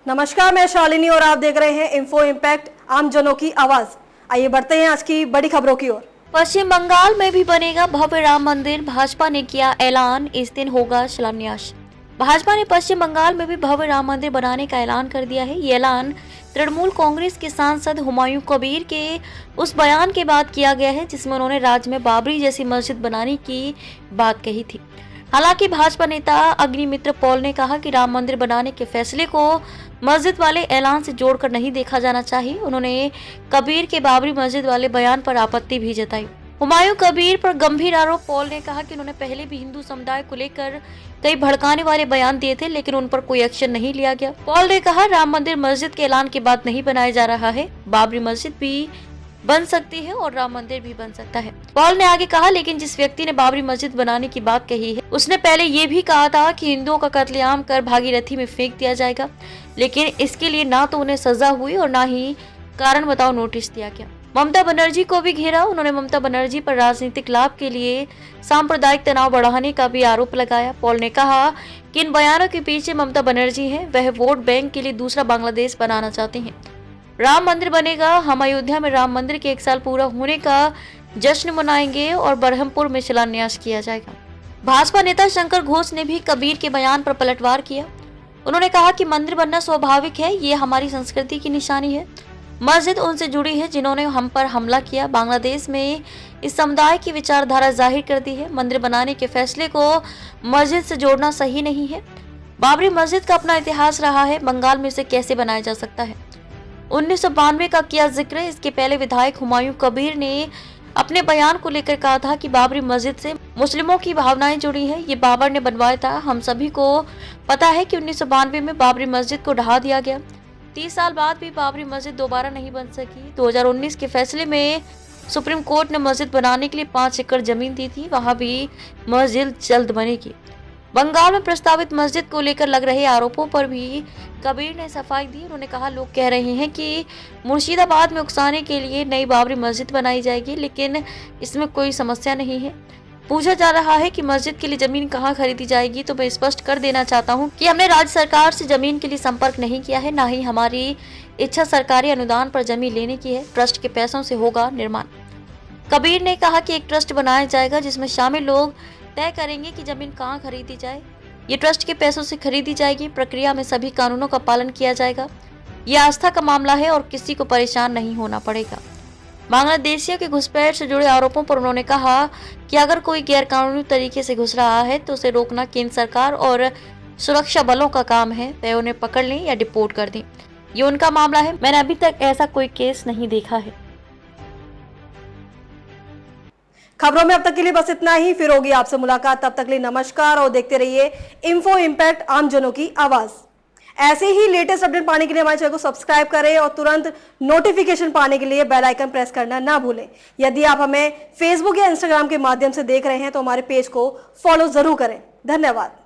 नमस्कार, मैं शालिनी और आप देख रहे हैं इन्फो इम्पैक्ट, आमजनों की आवाज। आइए बढ़ते हैं आज की बड़ी खबरों की ओर। पश्चिम बंगाल में भी बनेगा भव्य राम मंदिर, भाजपा ने किया ऐलान, इस दिन होगा शिलान्यास। भाजपा ने पश्चिम बंगाल में भी भव्य राम मंदिर बनाने का ऐलान कर दिया है। ये ऐलान तृणमूल कांग्रेस के सांसद हुमायूं कबीर के उस बयान के बाद किया गया है जिसमें उन्होंने राज्य में बाबरी जैसी मस्जिद बनाने की बात कही थी। हालांकि भाजपा नेता अग्निमित्र पॉल ने कहा कि राम मंदिर बनाने के फैसले को मस्जिद वाले ऐलान से जोड़कर नहीं देखा जाना चाहिए। उन्होंने कबीर के बाबरी मस्जिद वाले बयान पर आपत्ति भी जताई। हुमायूं कबीर पर गंभीर आरोप। पॉल ने कहा कि उन्होंने पहले भी हिंदू समुदाय को लेकर कई भड़काने वाले बयान दिए थे, लेकिन उन पर कोई एक्शन नहीं लिया गया। पॉल ने कहा, राम मंदिर मस्जिद के ऐलान के बाद नहीं बनाया जा रहा है। बाबरी मस्जिद भी बन सकती है और राम मंदिर भी बन सकता है। पॉल ने आगे कहा, लेकिन जिस व्यक्ति ने बाबरी मस्जिद बनाने की बात कही है उसने पहले ये भी कहा था कि हिंदुओं का कत्लेआम कर भागीरथी में फेंक दिया जाएगा, लेकिन इसके लिए ना तो उन्हें सजा हुई और ना ही कारण बताओ नोटिस दिया गया। ममता बनर्जी को भी घेरा। उन्होंने ममता बनर्जी पर राजनीतिक लाभ के लिए सांप्रदायिक तनाव बढ़ाने का भी आरोप लगाया। पॉल ने कहा कि इन बयानों के पीछे ममता बनर्जी हैं, वह वोट बैंक के लिए दूसरा बांग्लादेश बनाना चाहते हैं। राम मंदिर बनेगा। हम अयोध्या में राम मंदिर के 1 साल पूरा होने का जश्न मनाएंगे और बरहमपुर में शिलान्यास किया जाएगा। भाजपा नेता शंकर घोष ने भी कबीर के बयान पर पलटवार किया। उन्होंने कहा कि मंदिर बनना स्वाभाविक है, ये हमारी संस्कृति की निशानी है। मस्जिद उनसे जुड़ी है जिन्होंने हम पर हमला किया। बांग्लादेश में इस समुदाय की विचारधारा जाहिर कर दी है। मंदिर बनाने के फैसले को मस्जिद से जोड़ना सही नहीं है। बाबरी मस्जिद का अपना इतिहास रहा है, बंगाल में इसे कैसे बनाया जा सकता है। 1992 का किया जिक्र। इसके पहले विधायक हुमायूं कबीर ने अपने बयान को लेकर कहा था कि बाबरी मस्जिद से मुस्लिमों की भावनाएं जुड़ी है, ये बाबर ने बनवाया था। हम सभी को पता है कि 1992 में बाबरी मस्जिद को ढहा दिया गया। 30 साल बाद भी बाबरी मस्जिद दोबारा नहीं बन सकी। 2019 के फैसले में सुप्रीम कोर्ट ने मस्जिद बनाने के लिए 5 एकड़ जमीन दी थी, वहां भी मस्जिद जल्द बनेगी। बंगाल में प्रस्तावित मस्जिद को लेकर लग रहे आरोपों पर भी कबीर ने सफाई दी। उन्होंने कहा, लोग कह रहे हैं कि मुर्शिदाबाद में उकसाने के लिए नई बाबरी मस्जिद बनाई जाएगी, लेकिन इसमें कोई समस्या नहीं है। पूछा जा रहा है कि मस्जिद के लिए जमीन कहां खरीदी जाएगी, तो मैं स्पष्ट कर देना चाहता हूं कि हमने राज्य सरकार से जमीन के लिए संपर्क नहीं किया है, ना ही हमारी इच्छा सरकारी अनुदान पर जमीन लेने की है। ट्रस्ट के पैसों से होगा निर्माण। कबीर ने कहा कि एक ट्रस्ट बनाया जाएगा जिसमें शामिल लोग तय करेंगे कि जमीन कहां खरीदी जाए। ये ट्रस्ट के पैसों से खरीदी जाएगी। प्रक्रिया में सभी कानूनों का पालन किया जाएगा। यह आस्था का मामला है और किसी को परेशान नहीं होना पड़ेगा। बांग्लादेशियों के घुसपैठ से जुड़े आरोपों पर उन्होंने कहा कि अगर कोई गैरकानूनी तरीके से घुस रहा है तो उसे रोकना केंद्र सरकार और सुरक्षा बलों का काम है। वे उन्हें पकड़ लें या डिपोर्ट कर दें, ये उनका मामला है। मैंने अभी तक ऐसा कोई केस नहीं देखा है। खबरों में अब तक के लिए बस इतना ही। फिर होगी आपसे मुलाकात, तब तक के लिए नमस्कार और देखते रहिए इन्फो इम्पैक्ट, आमजनों की आवाज। ऐसे ही लेटेस्ट अपडेट पाने के लिए हमारे चैनल को सब्सक्राइब करें और तुरंत नोटिफिकेशन पाने के लिए बेल आइकन प्रेस करना ना भूलें। यदि आप हमें फेसबुक या इंस्टाग्राम के माध्यम से देख रहे हैं तो हमारे पेज को फॉलो जरूर करें। धन्यवाद।